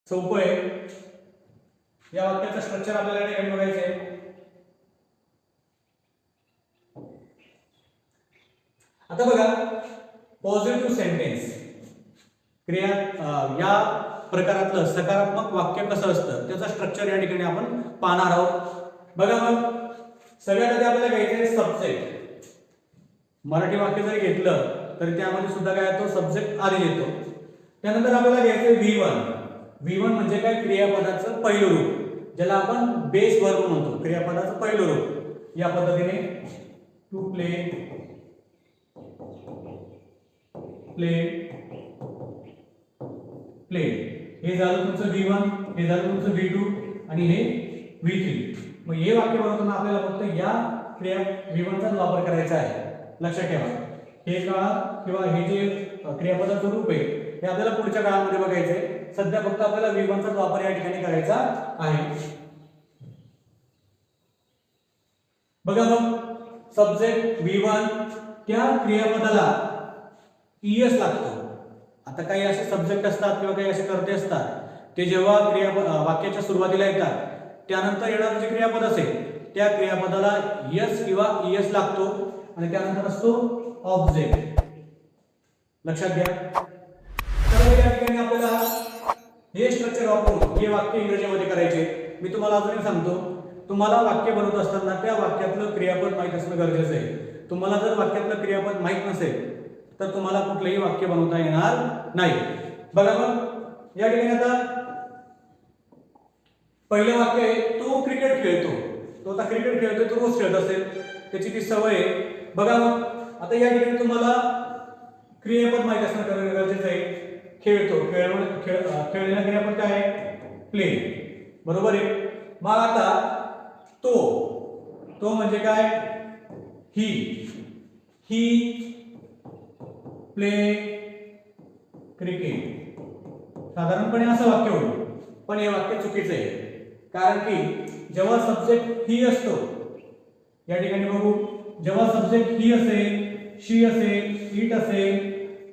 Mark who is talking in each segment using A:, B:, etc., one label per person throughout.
A: सोपं आहे. या वाक्याचं स्ट्रक्चर आपल्याला या ठिकाणी बघायचं आहे. आता बघा, पॉझिटिव्ह सेंटेन्स क्रिया या प्रकारातलं सकारात्मक वाक्य कसं असतं त्याचं स्ट्रक्चर या ठिकाणी आपण पाहणार आहोत. बघा मग, सगळ्यात आधी आपल्याला घ्यायचं आहे सब्जेक्ट. मराठी वाक्य जर घेतलं तर त्यामध्ये सुद्धा काय येतो, सब्जेक्ट आधी येतो. त्यानंतर आपल्याला घ्यायचं V1. V1 म्हणजे काय, क्रियापदाचं पहिलं रूप, ज्याला आपण बेस वर्ब म्हणतो. क्रियापदाचं पहिलं रूप या पद्धतीने टू प्ले, प्ले, प्ले. हे झालं तुमचं V1, हे झालं तुमचं V2 आणि हे V3. मग हे वाक्य बनवताना आपल्याला फक्त या क्रिया V1 चा वापर करायचा आहे. लक्षात ठेवा, हे काळ किंवा हे जे क्रियापदाचं रूप आहे हे आपल्याला पुढच्या काळामध्ये बघायचंय. सध्या फक्त आपल्याला V1 चा वापर या ठिकाणी करायचा आहे. बघा मग, सब्जेक्ट V1, त्या क्रियापदाला ES लागतो. आता काही असे सब्जेक्ट असतात किंवा काही असे कर्ते असतात ते जेव्हा वाक्याच्या सुरुवातीला येतात त्यानंतर येणारं जे क्रियापद असेल त्या क्रियापदाला यस किंवा ES लागतो आणि त्यानंतर असतो ऑब्जेक्ट. लक्षात घ्या. तर या ठिकाणी आपल्याला हे स्ट्रक्चर वापरून हे वाक्य इंग्रजीमध्ये करायचे. मी तुम्हाला अजूनही सांगतो, तुम्हाला वाक्य बनवत असताना त्या वाक्यातलं क्रियापद माहित असणं गरजेचं आहे. तुम्हाला जर वाक्यातलं क्रियापद माहित नसेल तर तुम्हाला कुठलंही वाक्य बनवता येणार नाही. बघा मग, या ठिकाणी आता पहिलं वाक्य आहे, तो क्रिकेट खेळतो. तो आता क्रिकेट खेळतोय, तो रोज खेळत असेल, त्याची ती सवय आहे. बघा मग, आता या ठिकाणी तुम्हाला क्रियापद माहित असणं गरजेचं आहे. खेळतो, खेळलेला क्रियापद काय आहे, प्ले. बरोबर आहे. मग आता तो म्हणजे काय, ही प्ले क्रिकेट. साधारणपणे असं वाक्य होईल, पण हे वाक्य चुकीचं आहे. कारण की जेव्हा सब्जेक्ट ही असतो, या ठिकाणी बघू, जेव्हा सब्जेक्ट ही असेल, शी असेल, इट असेल,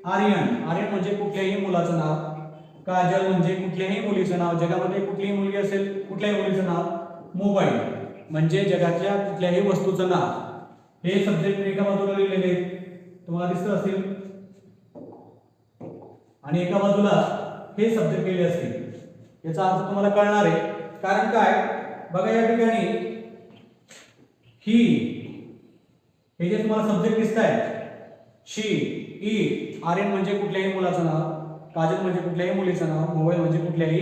A: आर्यन म्हणजे कुठल्याही मुलाचं नाव, काजल म्हणजे कुठल्याही मुलीचं नाव, जगामध्ये कुठलीही मुलगी असेल कुठल्याही मुलीचं नाव, मोबाईल म्हणजे जगातल्या कुठल्याही वस्तूचं नाव, हे सब्जेक्ट एका बाजूला लिहिलेले तुम्हाला दिसत असतील आणि एका बाजूला हे सब्जेक्ट लिहिले असतील. याचा अर्थ तुम्हाला कळणार आहे. कारण काय, बघा या ठिकाणी हे जे तुम्हाला सब्जेक्ट दिसत आहे, शी, इट, आर्यन म्हणजे कुठल्याही मुलाचं नाव, काजल म्हणजे कुठल्याही मुलीचं नाव, मोबाईल म्हणजे कुठल्याही